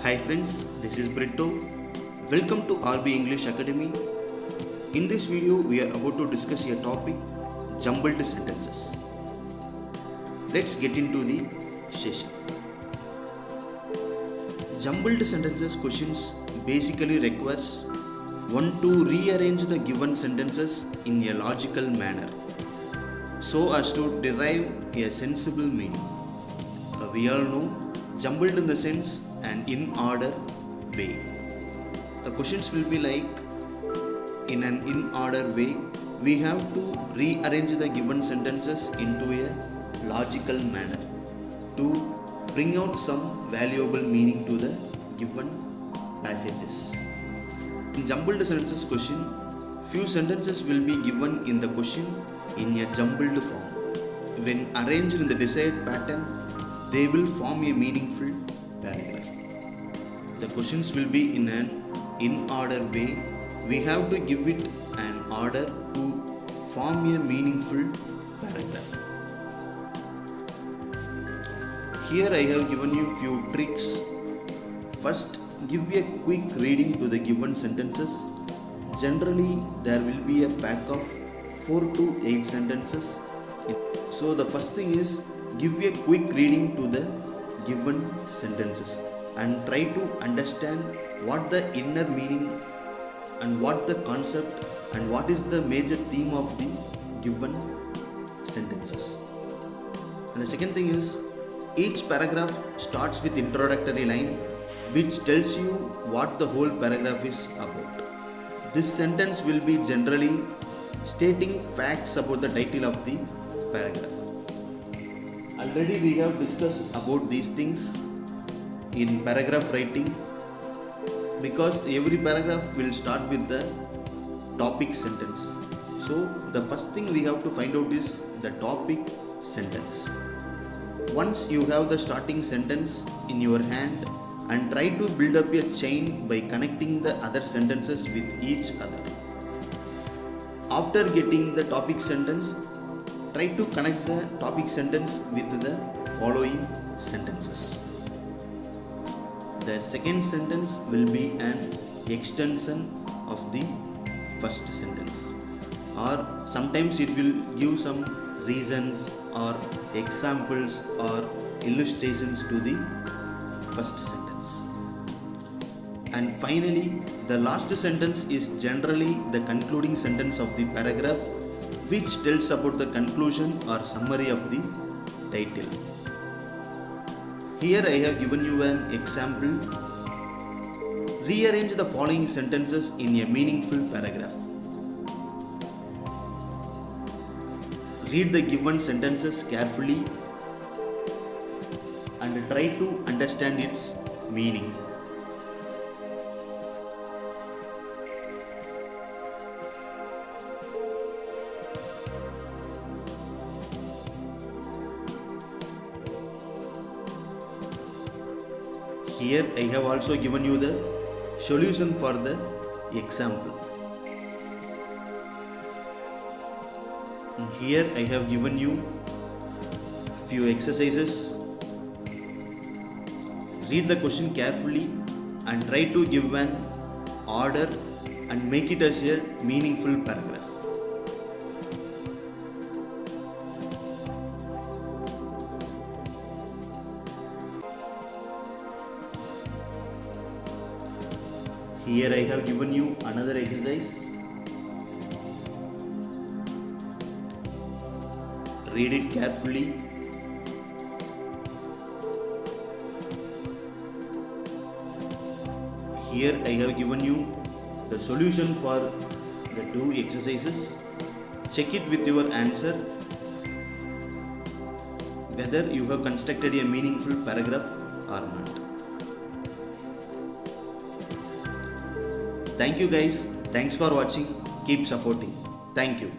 Hi friends, this is Brito. Welcome to RB English Academy. In this video, we are about to discuss a topic, jumbled sentences. Let's get into the session. Jumbled sentences questions basically requires one to rearrange the given sentences in a logical manner so as to derive a sensible meaning. We all know jumbled in the sense and in order way. The questions will be like, in an in order way, we have to rearrange the given sentences into a logical manner to bring out some valuable meaning to the given passages. In jumbled sentences question, few sentences will be given in the question in a jumbled form. When arranged in the desired pattern, they will form a meaningful paragraph. The questions will be in an in order way. We have to give it an order to form a meaningful paragraph. Here I have given you few tricks. First, give a quick reading to the given sentences. Generally, there will be a pack of 4 to 8 sentences. So the first thing is, give a quick reading to the given sentences and try to understand what the inner meaning and what the concept and what is the major theme of the given sentences. And the second thing is, each paragraph starts with introductory line which tells you what the whole paragraph is about. This sentence will be generally stating facts about the title of the paragraph. Already we have discussed about these things in paragraph writing, because every paragraph will start with the topic sentence. So the first thing we have to find out is the topic sentence. Once you have the starting sentence in your hand, and try to build up a chain by connecting the other sentences with each other. After getting the topic sentence, try to connect the topic sentence with the following sentences. The second sentence will be an extension of the first sentence, or sometimes it will give some reasons or examples or illustrations to the first sentence. And finally, the last sentence is generally the concluding sentence of the paragraph, which tells about the conclusion or summary of the title. Here I have given you an example. Rearrange the following sentences in a meaningful paragraph. Read the given sentences carefully and try to understand its meaning. Here I have also given you the solution for the example. And here I have given you few exercises. Read the question carefully and try to give an order and make it as a meaningful paragraph. Here I have given you another exercise. Read it carefully. Here I have given you the solution for the two exercises. Check it with your answer whether you have constructed a meaningful paragraph or not. Thank you guys. Thanks for watching. Keep supporting. Thank you.